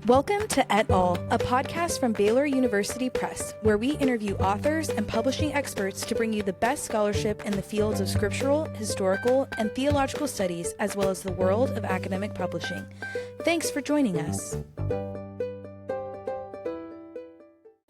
Welcome to Et Al., a podcast from Baylor University Press, where we interview authors and publishing experts to bring you the best scholarship in the fields of scriptural, historical, and theological studies, as well as the world of academic publishing. Thanks for joining us.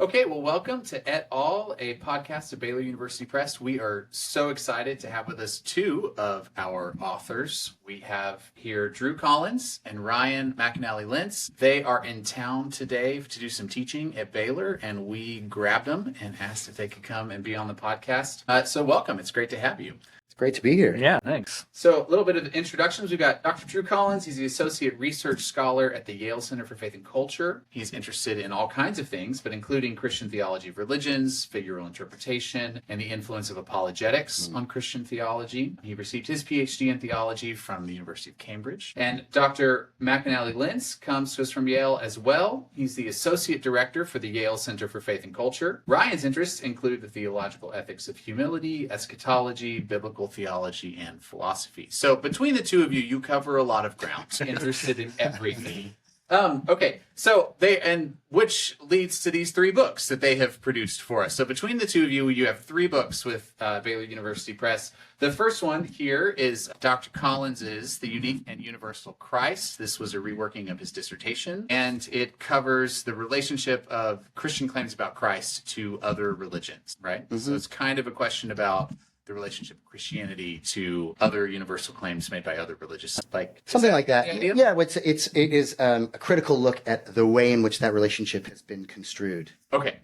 Okay, well, welcome to Et Al., a podcast of Baylor University Press. We are so excited to have with us two of our authors. We have here Drew Collins and Ryan McAnnally-Linz. They are in town today to do some teaching at Baylor, and we grabbed them and asked if they could come and be on the podcast. So welcome. It's great to have you. It's great to be here. Yeah, thanks. So a little bit of introductions. We've got Dr. Drew Collins. He's the Associate Research Scholar at the Yale Center for Faith and Culture. He's interested in all kinds of things, but including Christian theology of religions, figural interpretation, and the influence of apologetics on Christian theology. He received his PhD in theology from the University of Cambridge. And Dr. McAnnally-Linz comes to us from Yale as well. He's the Associate Director for the Yale Center for Faith and Culture. Ryan's interests include the theological ethics of humility, eschatology, biblical theology, and philosophy. So between the two of you cover a lot of ground, interested in everything. Okay, so which leads to these three books that they have produced for us. So between the two of you have three books with Baylor University Press. The first one here is Dr. Collins's The Unique and Universal Christ. This was a reworking of his dissertation, and it covers the relationship of Christian claims about Christ to other religions, right? Mm-hmm. So it's kind of a question about the relationship of Christianity to other universal claims made by other religious, like something like that. Yeah, it is a critical look at the way in which that relationship has been construed. Okay.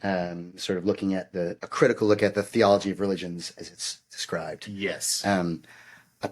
Sort of looking at a critical look at the theology of religions as it's described. Yes.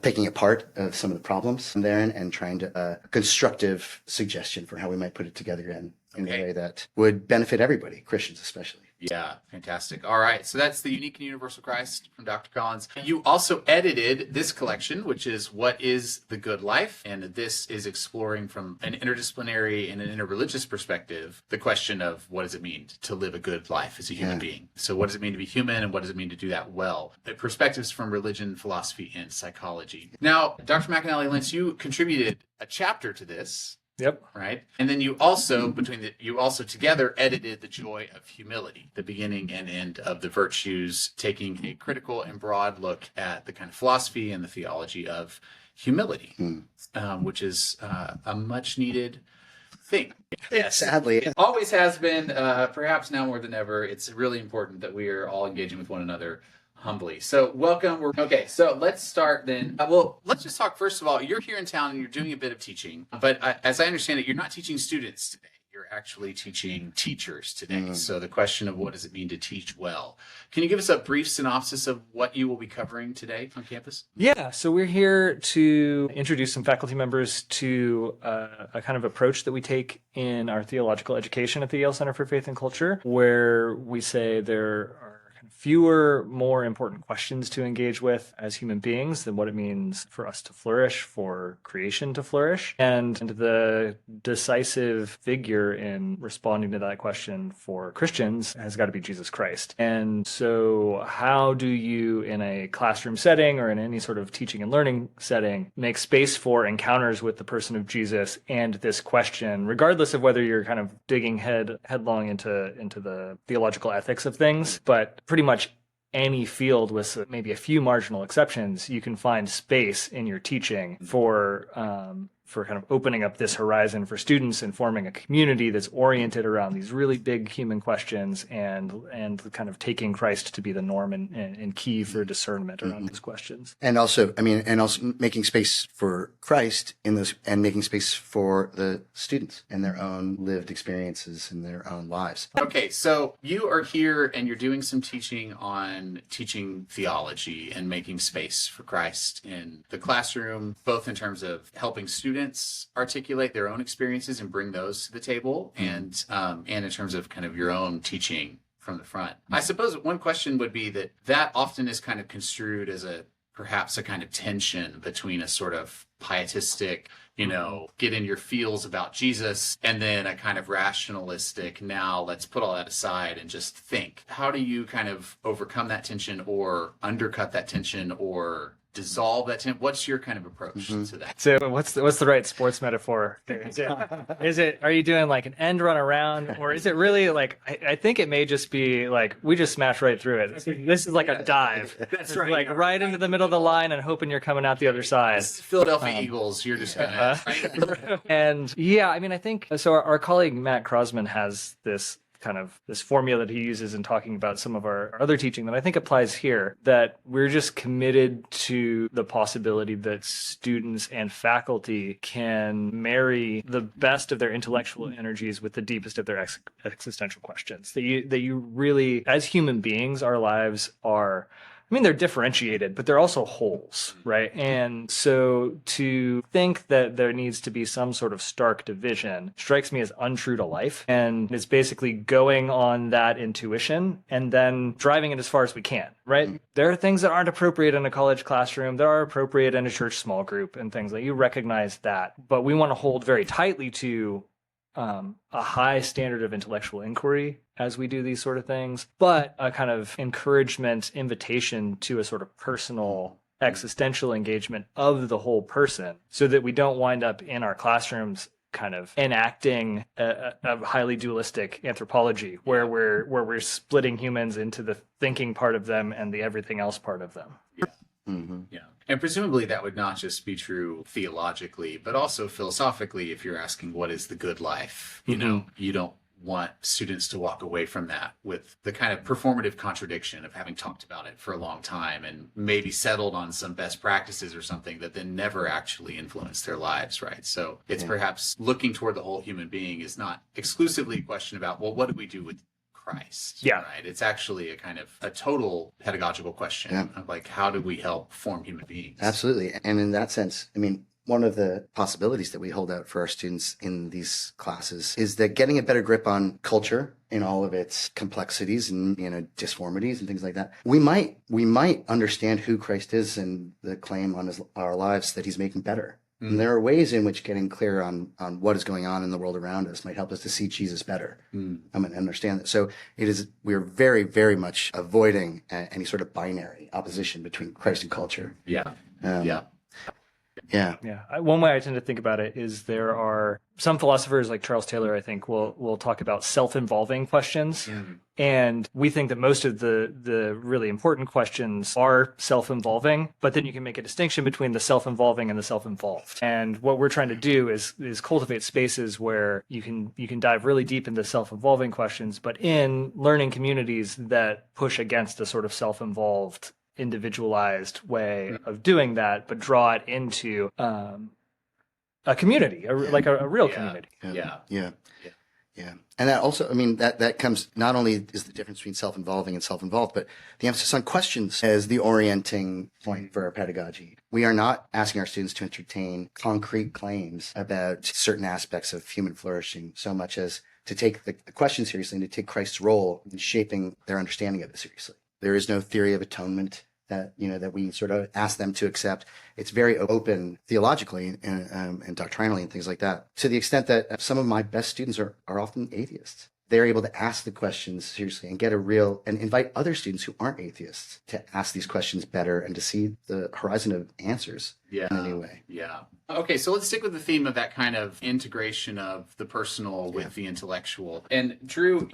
Picking apart of some of the problems there and trying to a constructive suggestion for how we might put it together in a way that would benefit everybody, Christians especially. Yeah, fantastic. All right, so that's The Unique and Universal Christ from Dr. Collins. You also edited this collection, which is What is the Good Life? And this is exploring from an interdisciplinary and an interreligious perspective the question of what does it mean to live a good life as a human being? So what does it mean to be human, and what does it mean to do that well? The perspectives from religion, philosophy, and psychology. Now, Dr. McAnnally-Linz, you contributed a chapter to this. Yep. Right. And then you also together edited The Joy of Humility, the beginning and end of the virtues, taking a critical and broad look at the kind of philosophy and the theology of humility, which is a much needed thing. Yes. Sadly. It always has been, perhaps now more than ever. It's really important that we are all engaging with one another humbly. So welcome. Okay, so let's start then. Let's just talk first of all. You're here in town and you're doing a bit of teaching, but as I understand it, you're not teaching students today. You're actually teaching teachers today. So the question of what does it mean to teach well? Can you give us a brief synopsis of what you will be covering today on campus? Yeah, so we're here to introduce some faculty members to a kind of approach that we take in our theological education at the Yale Center for Faith and Culture, where we say there are fewer, more important questions to engage with as human beings than what it means for us to flourish, for creation to flourish. And the decisive figure in responding to that question for Christians has got to be Jesus Christ. And so how do you, in a classroom setting or in any sort of teaching and learning setting, make space for encounters with the person of Jesus and this question, regardless of whether you're kind of digging headlong into the theological ethics of things, but pretty much any field with maybe a few marginal exceptions, you can find space in your teaching for kind of opening up this horizon for students and forming a community that's oriented around these really big human questions and kind of taking Christ to be the norm and key for discernment around those questions. And also making space for Christ in those, and making space for the students and their own lived experiences in their own lives. Okay, so you are here and you're doing some teaching on teaching theology and making space for Christ in the classroom, both in terms of helping students articulate their own experiences and bring those to the table, and in terms of kind of your own teaching from the front. I suppose one question would be that often is kind of construed as perhaps a kind of tension between a sort of pietistic, get in your feels about Jesus, and then a kind of rationalistic, now let's put all that aside and just think. How do you kind of overcome that tension or undercut that tension or dissolve that tension? What's your kind of approach to that? So what's the right sports metaphor? Is it are you doing like an end run around, or is it really like I think it may just be like we just smash right through it. This is like a dive. That's right. Like right into the middle of the line and hoping you're coming out the other side. Philadelphia Eagles, you're just gonna And yeah, I mean, I think so. Our colleague Matt Crosman has this formula that he uses in talking about some of our other teaching that I think applies here, that we're just committed to the possibility that students and faculty can marry the best of their intellectual energies with the deepest of their existential questions. That you really, as human beings, our lives are, I mean, they're differentiated, but they're also wholes, right? And so to think that there needs to be some sort of stark division strikes me as untrue to life, and it's basically going on that intuition and then driving it as far as we can, right? There are things that aren't appropriate in a college classroom. There are appropriate in a church small group and things like you recognize that, but we want to hold very tightly to a high standard of intellectual inquiry as we do these sort of things, but a kind of encouragement, invitation to a sort of personal existential engagement of the whole person, so that we don't wind up in our classrooms kind of enacting a highly dualistic anthropology where we're splitting humans into the thinking part of them and the everything else part of them. Yeah. And presumably that would not just be true theologically, but also philosophically. If you're asking what is the good life, you know, you don't want students to walk away from that with the kind of performative contradiction of having talked about it for a long time and maybe settled on some best practices or something that then never actually influence their lives, right? So it's perhaps looking toward the whole human being is not exclusively a question about, well, what do we do with Christ? Yeah. Right. It's actually a kind of a total pedagogical question of like, how do we help form human beings? Absolutely. And in that sense, I mean, one of the possibilities that we hold out for our students in these classes is that getting a better grip on culture in all of its complexities and, you know, disformities and things like that, we might understand who Christ is and the claim on our lives that he's making better. And there are ways in which getting clear on what is going on in the world around us might help us to see Jesus better. And understand that. So we're very, very much avoiding any sort of binary opposition between Christ and culture. Yeah. Yeah. One way I tend to think about it is there are some philosophers like Charles Taylor, I think, will talk about self-involving questions. And we think that most of the really important questions are self-involving, but then you can make a distinction between the self-involving and the self-involved. And what we're trying to do is cultivate spaces where you can dive really deep into self-involving questions, but in learning communities that push against a sort of self-involved, individualized way of doing that, but draw it into a community, like a real community. Yeah. And that also, I mean, that comes, not only is the difference between self-involving and self-involved, but the emphasis on questions as the orienting point for our pedagogy. We are not asking our students to entertain concrete claims about certain aspects of human flourishing so much as to take the question seriously and to take Christ's role in shaping their understanding of it seriously. There is no theory of atonement that we sort of ask them to accept. It's very open theologically and doctrinally and things like that, to the extent that some of my best students are often atheists. They're able to ask the questions seriously and and invite other students who aren't atheists to ask these questions better and to see the horizon of answers in a new way. Yeah. Okay, so let's stick with the theme of that kind of integration of the personal with the intellectual. And Drew,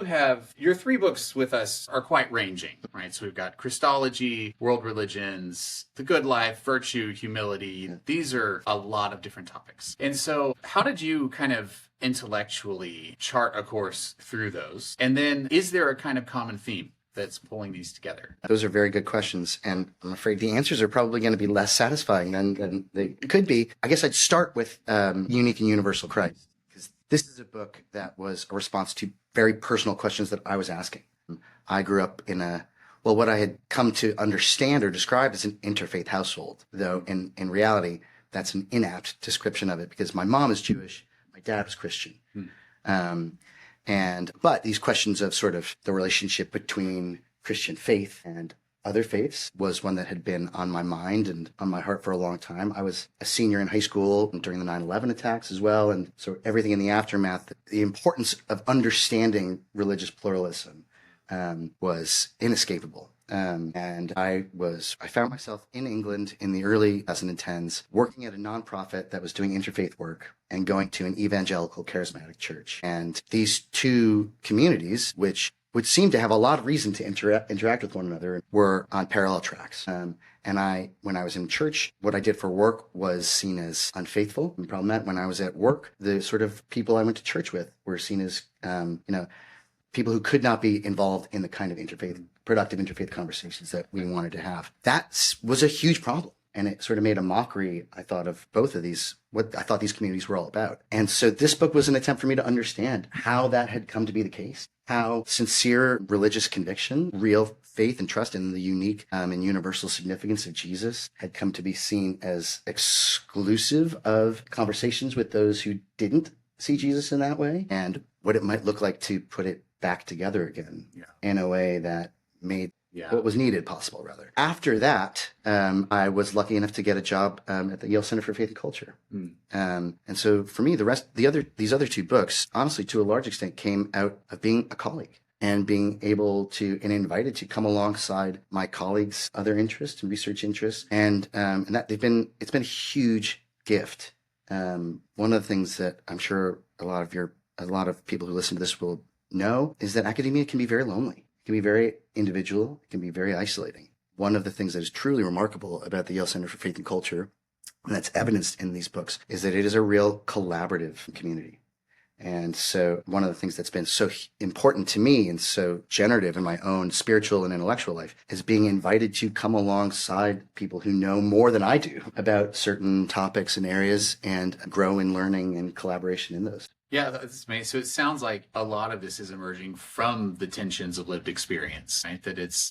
your 3 books with us are quite ranging, right? So we've got Christology, World Religions, The Good Life, Virtue, Humility. These are a lot of different topics. And so how did you kind of intellectually chart a course through those? And then is there a kind of common theme that's pulling these together? Those are very good questions. And I'm afraid the answers are probably going to be less satisfying than they could be. I guess I'd start with Unique and Universal Christ, because this is a book that was a response to very personal questions that I was asking. I grew up in what I had come to understand or describe as an interfaith household, though in reality, that's an inapt description of it, because my mom is Jewish, my dad was Christian. But these questions of sort of the relationship between Christian faith and other faiths was one that had been on my mind and on my heart for a long time. I was a senior in high school during the 9/11 attacks as well. And so everything in the aftermath, the importance of understanding religious pluralism was inescapable. And I found myself in England in the early 2010s, working at a nonprofit that was doing interfaith work and going to an evangelical charismatic church. And these two communities, which would seem to have a lot of reason to interact with one another, were on parallel tracks. And when I was in church, what I did for work was seen as unfaithful and problematic. When I was at work, the sort of people I went to church with were seen as, people who could not be involved in the kind of productive interfaith conversations that we wanted to have. That was a huge problem. And it sort of made a mockery, I thought, of both of these, what I thought these communities were all about. And so this book was an attempt for me to understand how that had come to be the case, how sincere religious conviction, real faith and trust in the unique and universal significance of Jesus had come to be seen as exclusive of conversations with those who didn't see Jesus in that way, and what it might look like to put it back together again in a way that made what was needed possible, rather. After that, I was lucky enough to get a job at the Yale Center for Faith and Culture. And so for me, these other two books, honestly, to a large extent, came out of being a colleague and being able to and invited to come alongside my colleagues' other interests and research interests. And that it's been a huge gift. One of the things that I'm sure a lot of people who listen to this will know is that academia can be very lonely. It can be very individual. It can be very isolating. One of the things that is truly remarkable about the Yale Center for Faith and Culture, and that's evidenced in these books, is that it is a real collaborative community. And so one of the things that's been so important to me and so generative in my own spiritual and intellectual life is being invited to come alongside people who know more than I do about certain topics and areas and grow in learning and collaboration in those. Yeah, that's amazing. So it sounds like a lot of this is emerging from the tensions of lived experience, right? That it's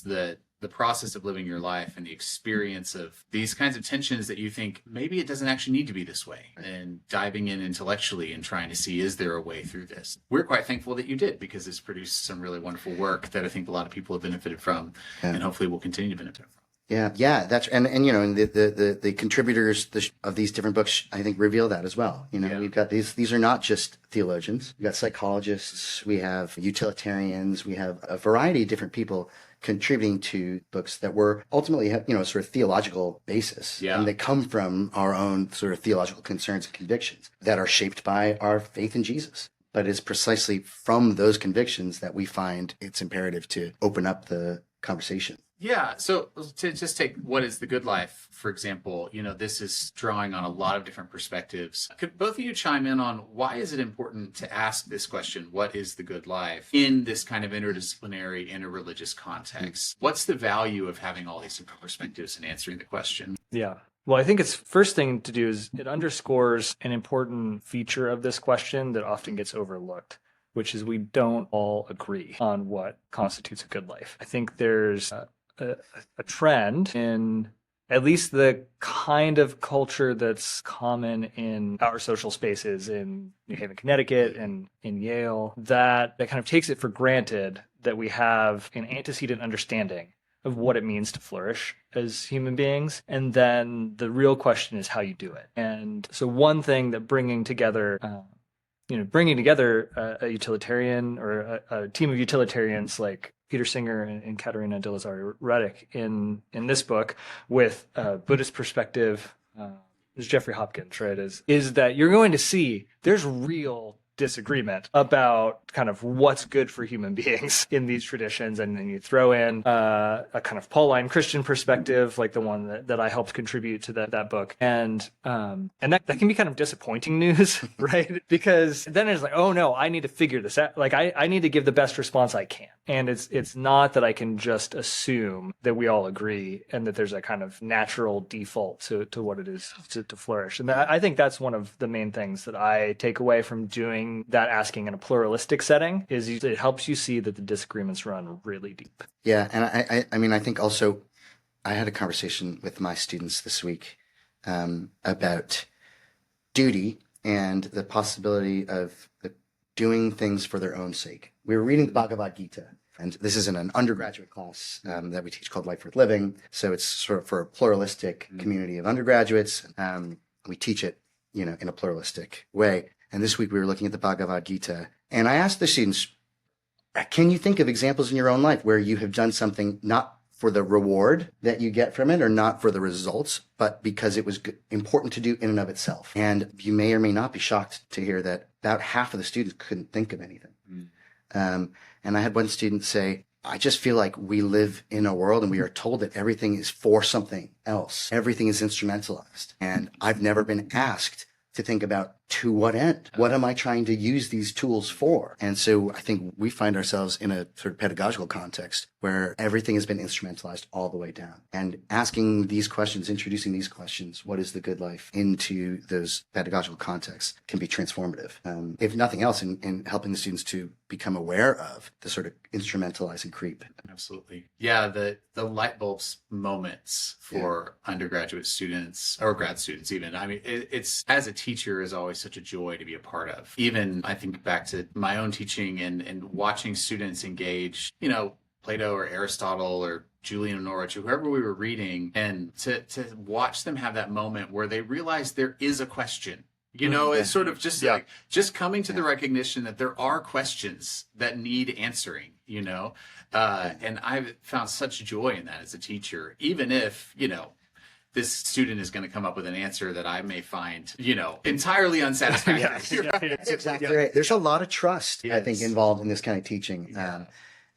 the process of living your life and the experience of these kinds of tensions that you think maybe it doesn't actually need to be this way, and diving in intellectually and trying to see, is there a way through this? We're quite thankful that you did, because it's produced some really wonderful work that I think a lot of people have benefited from and hopefully will continue to benefit from. Yeah, that's and the contributors of these different books, I think, reveal that as well. We've got these are not just theologians. We've got psychologists, we have utilitarians, we have a variety of different people contributing to books that were ultimately have, sort of theological basis. Yeah. And they come from our own sort of theological concerns and convictions that are shaped by our faith in Jesus. But it's precisely from those convictions that we find it's imperative to open up the conversation. Yeah. So to just take what is the good life, for example, this is drawing on a lot of different perspectives. Could both of you chime in on why is it important to ask this question, what is the good life, in this kind of interdisciplinary, interreligious context? What's the value of having all these different perspectives and answering the question? Yeah. Well, I think it's first thing to do is it underscores an important feature of this question that often gets overlooked, which is we don't all agree on what constitutes a good life. I think there's a trend in at least the kind of culture that's common in our social spaces in New Haven, Connecticut, and in Yale, that kind of takes it for granted that we have an antecedent understanding of what it means to flourish as human beings. And then the real question is how you do it. And so one thing that bringing together a utilitarian or a team of utilitarians like Peter Singer and Katerina de Lazari-Redick in this book with a Buddhist perspective, is Jeffrey Hopkins, right? Is that you're going to see there's real disagreement about kind of what's good for human beings in these traditions, and then you throw in a kind of Pauline Christian perspective, like the one that I helped contribute to that book, and that can be kind of disappointing news, right? Because then it's like, oh no, I need to figure this out. Like I need to give the best response I can, and it's not that I can just assume that we all agree and that there's a kind of natural default to what it is to flourish. And I think that's one of the main things that I take away from doing that asking in a pluralistic setting is it helps you see that the disagreements run really deep. Yeah, and I mean, I think also I had a conversation with my students this week about duty and the possibility of doing things for their own sake. We were reading the Bhagavad Gita, and this is in an undergraduate class that we teach called Life Worth Living. So it's sort of for a pluralistic community of undergraduates. We teach it, in a pluralistic way. And this week we were looking at the Bhagavad Gita, and I asked the students, can you think of examples in your own life where you have done something not for the reward that you get from it or not for the results, but because it was important to do in and of itself? And you may or may not be shocked to hear that about half of the students couldn't think of anything. And I had one student say, I just feel like we live in a world and we are told that everything is for something else. Everything is instrumentalized. And I've never been asked to think about, to what end? What am I trying to use these tools for? And so I think we find ourselves in a sort of pedagogical context where everything has been instrumentalized all the way down. And asking these questions, introducing these questions, what is the good life, into those pedagogical contexts can be transformative. If nothing else, in helping the students to become aware of the sort of instrumentalizing creep. Absolutely. Yeah, the light bulbs moments for undergraduate students or grad students even. I mean, it's, as a teacher, is always such a joy to be a part of. Even I think back to my own teaching and watching students engage, Plato or Aristotle or Julian of Norwich or whoever we were reading, and to watch them have that moment where they realize there is a question. It's sort of just like just coming to the recognition that there are questions that need answering, and I've found such joy in that as a teacher, even if, this student is going to come up with an answer that I may find, entirely unsatisfactory. That's exactly right. There's a lot of trust, I think, involved in this kind of teaching.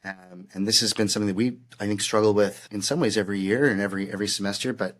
And this has been something that we, I think, struggle with in some ways every year and every semester. But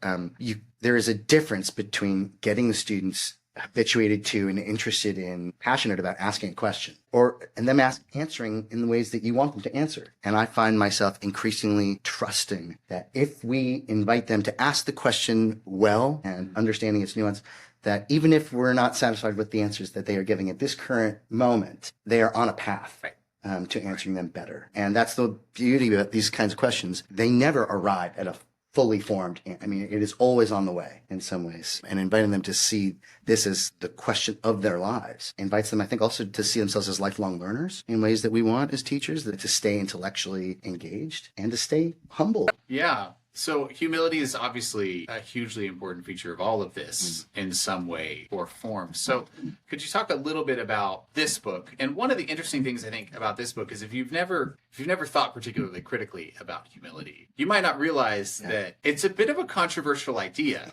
there is a difference between getting the students habituated to and interested in, passionate about asking a question, and them answering in the ways that you want them to answer. And I find myself increasingly trusting that if we invite them to ask the question well and understanding its nuance, that even if we're not satisfied with the answers that they are giving at this current moment, they are on a path to answering them better. And that's the beauty about these kinds of questions. They never arrive at a fully formed. I mean, it is always on the way in some ways, and inviting them to see this as the question of their lives invites them, I think, also to see themselves as lifelong learners in ways that we want as teachers, that to stay intellectually engaged and to stay humble. Yeah. So humility is obviously a hugely important feature of all of this in some way or form. So could you talk a little bit about this book? And one of the interesting things I think about this book is if you've never thought particularly critically about humility, you might not realize that it's a bit of a controversial idea.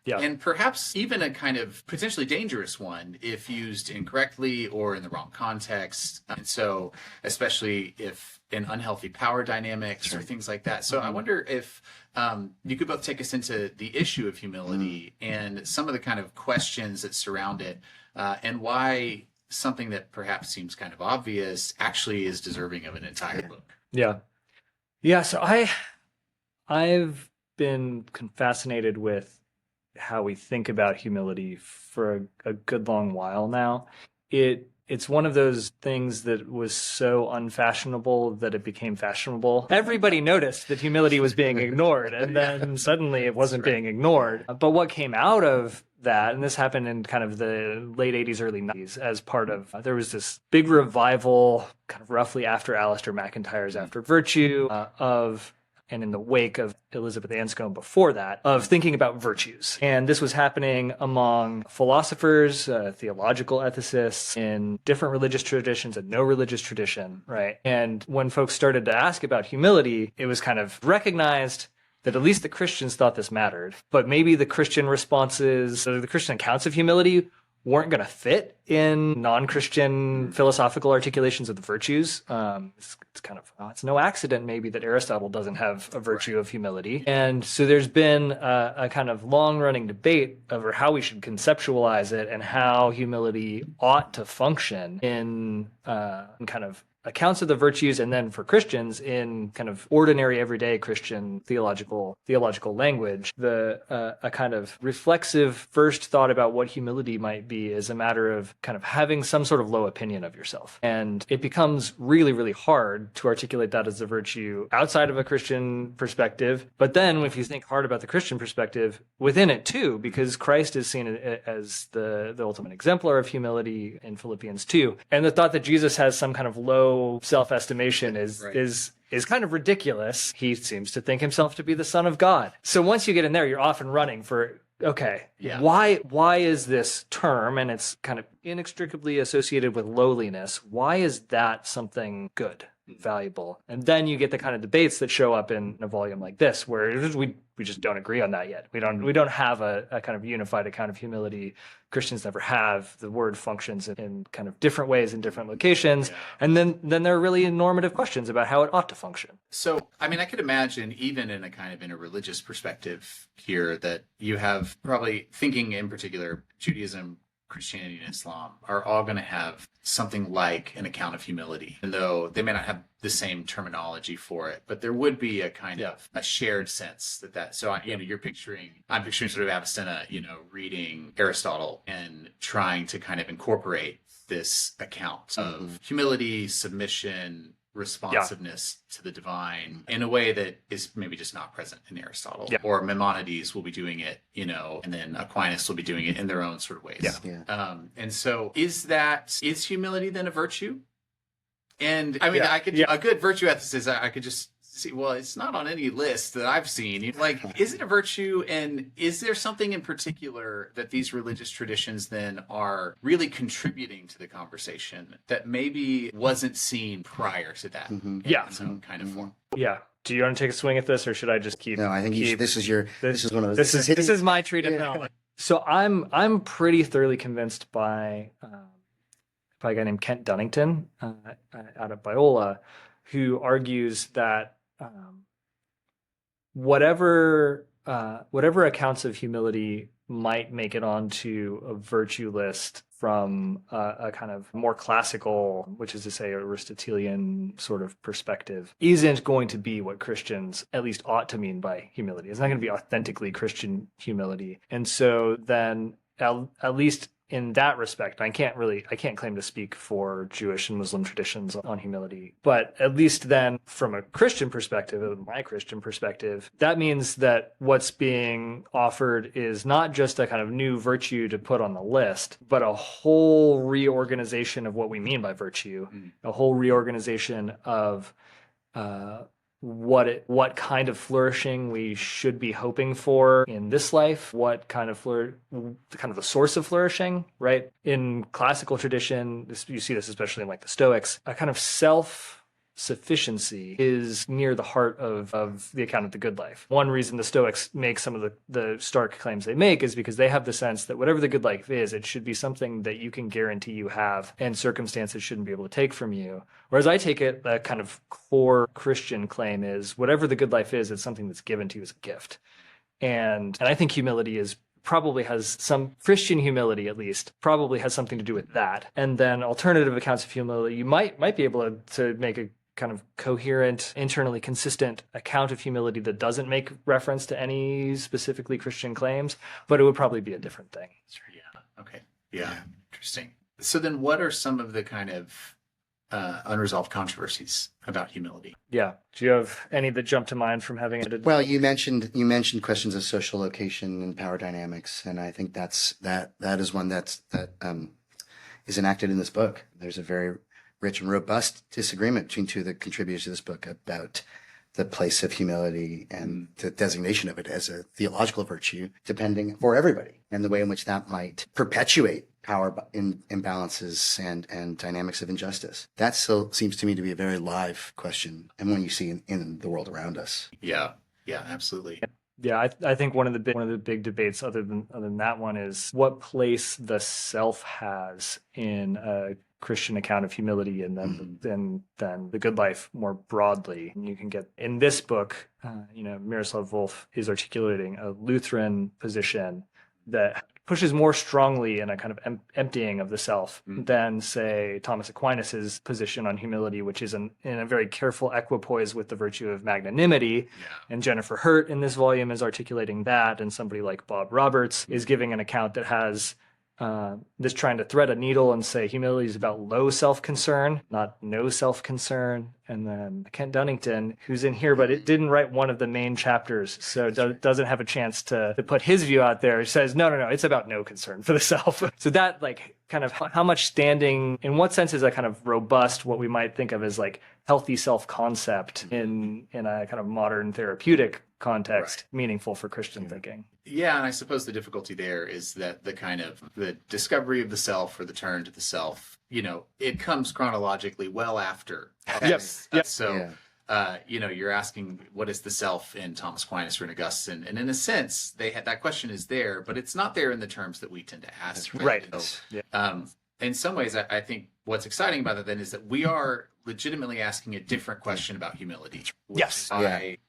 And perhaps even a kind of potentially dangerous one if used incorrectly or in the wrong context. And so especially if in unhealthy power dynamics or things like that. So I wonder if you could both take us into the issue of humility and some of the kind of questions that surround it, and why something that perhaps seems kind of obvious actually is deserving of an entire book. Yeah. So I've been fascinated with how we think about humility for a good long while now. It's one of those things that was so unfashionable that it became fashionable. Everybody noticed that humility was being ignored, and then suddenly it wasn't being ignored. But what came out of that, and this happened in kind of the late 80s, early 90s, as part of, there was this big revival kind of roughly after Alistair McIntyre's After Virtue and in the wake of Elizabeth Anscombe before that, of thinking about virtues. And this was happening among philosophers, theological ethicists in different religious traditions and no religious tradition, right? And when folks started to ask about humility, it was kind of recognized that at least the Christians thought this mattered, but maybe the Christian responses, or the Christian accounts of humility, weren't going to fit in non-Christian philosophical articulations of the virtues. It's kind of, it's no accident maybe that Aristotle doesn't have a virtue of humility. And so there's been a kind of long-running debate over how we should conceptualize it and how humility ought to function in kind of accounts of the virtues, and then for Christians in kind of ordinary everyday Christian theological language. A kind of reflexive first thought about what humility might be is a matter of kind of having some sort of low opinion of yourself. And it becomes really, really hard to articulate that as a virtue outside of a Christian perspective. But then if you think hard about the Christian perspective within it too, because Christ is seen as the ultimate exemplar of humility in Philippians 2. And the thought that Jesus has some kind of low self-estimation is kind of ridiculous. He seems to think himself to be the Son of God. So once you get in there, you're off and running for, why is this term, and it's kind of inextricably associated with lowliness, why is that something good? valuable. And then you get the kind of debates that show up in a volume like this, where we just don't agree on that yet. We don't have a kind of unified account of humility. Christians never have. The word functions in kind of different ways in different locations. And then there are really normative questions about how it ought to function. So, I mean, I could imagine even in a religious perspective here that you have probably thinking in particular Judaism, Christianity, and Islam are all going to have something like an account of humility, even though they may not have the same terminology for it, but there would be a kind of a shared sense that. So, I'm picturing sort of Avicenna, reading Aristotle and trying to kind of incorporate this account of humility, submission, responsiveness to the divine in a way that is maybe just not present in Aristotle. Or Maimonides will be doing it, and then Aquinas will be doing it in their own sort of ways. And so is humility then a virtue? And I mean, a good virtue ethicist, I could just see, well, it's not on any list that I've seen. Like, is it a virtue? And is there something in particular that these religious traditions then are really contributing to the conversation that maybe wasn't seen prior to that in some kind of form? Yeah. Do you want to take a swing at this, or should I just keep? No, I think this is one of those. This is my treat of knowledge. So I'm pretty thoroughly convinced by a guy named Kent Dunnington out of Biola, who argues that whatever accounts of humility might make it onto a virtue list from a kind of more classical, which is to say Aristotelian sort of perspective, isn't going to be what Christians at least ought to mean by humility. It's not going to be authentically Christian humility. And so then at least in that respect, I can't claim to speak for Jewish and Muslim traditions on humility, but at least then from a Christian perspective, my Christian perspective, that means that what's being offered is not just a kind of new virtue to put on the list, but a whole reorganization of what we mean by virtue, a whole reorganization of what kind of flourishing we should be hoping for in this life, what kind of the source of flourishing, right? In classical tradition, you see this especially in like the Stoics, a kind of self-sufficiency is near the heart of the account of the good life. One reason the Stoics make some of the stark claims they make is because they have the sense that whatever the good life is, it should be something that you can guarantee you have and circumstances shouldn't be able to take from you. Whereas I take it, the kind of core Christian claim is whatever the good life is, it's something that's given to you as a gift. And I think humility probably has some Christian humility, at least, probably has something to do with that. And then alternative accounts of humility, you might be able to make a kind of coherent, internally consistent account of humility that doesn't make reference to any specifically Christian claims, but it would probably be a different thing. Sure, yeah. Okay. Yeah. Interesting. So then what are some of the kind of unresolved controversies about humility? Yeah. Do you have any that jump to mind from having edited? Well, you mentioned questions of social location and power dynamics, and I think that is one that is enacted in this book. There's a very rich and robust disagreement between two of the contributors to this book about the place of humility and the designation of it as a theological virtue, depending for everybody, and the way in which that might perpetuate power imbalances and dynamics of injustice. That still seems to me to be a very live question, and one you see in the world around us. Yeah, absolutely. Yeah, I think one of the big debates, other than that one, is what place the self has in a Christian account of humility, and then the good life more broadly. And you can get in this book, Miroslav Volf is articulating a Lutheran position that pushes more strongly in a kind of emptying of the self than, say, Thomas Aquinas' position on humility, which is in a very careful equipoise with the virtue of magnanimity. Yeah. And Jennifer Hurt in this volume is articulating that, and somebody like Bob Roberts is giving an account that has this trying to thread a needle and say humility is about low self-concern, not no self-concern. And then Kent Dunnington, who's in here, but it didn't write one of the main chapters, so doesn't have a chance to put his view out there. He says, no, it's about no concern for the self. So that, like, kind of how much standing, in what sense is that kind of robust, what we might think of as like healthy self-concept in a kind of modern therapeutic context, meaningful for Christian thinking? Yeah, and I suppose the difficulty there is that the discovery of the self or the turn to the self, it comes chronologically well after. Yes. Yep. So, you're asking what is the self in Thomas Aquinas or in Augustine, and in a sense, that question is there, but it's not there in the terms that we tend to ask. Right. So, Yeah. in some ways, I think what's exciting about that then is that we are legitimately asking a different question about humility. Yes.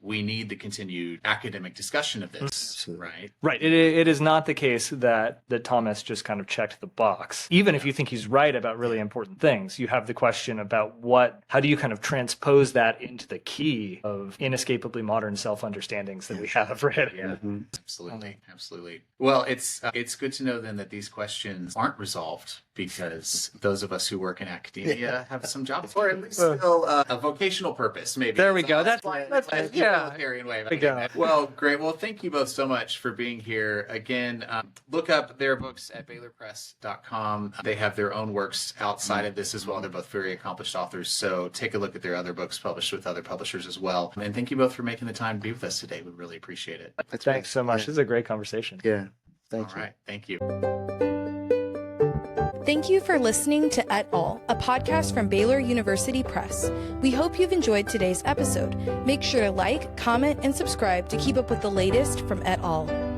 We need the continued academic discussion of this, Absolutely. right? Right. It is not the case that Thomas just kind of checked the box. Even if you think he's right about really important things, you have the question about how do you kind of transpose that into the key of inescapably modern self-understandings that we have, right? Yeah, absolutely. Well, it's good to know then that these questions aren't resolved because those of us who work in academia have some jobs for at least still a vocational purpose, maybe. There we go. That's utilitarian way of putting that. Well, great. Well, thank you both so much for being here. Again, look up their books at baylorpress.com. They have their own works outside of this as well. They're both very accomplished authors, so take a look at their other books published with other publishers as well. And thank you both for making the time to be with us today. We really appreciate it. Thanks so much. This is a great conversation. Yeah. Thank you. All right. Thank you. Thank you for listening to Et Al., a podcast from Baylor University Press. We hope you've enjoyed today's episode. Make sure to like, comment, and subscribe to keep up with the latest from Et Al.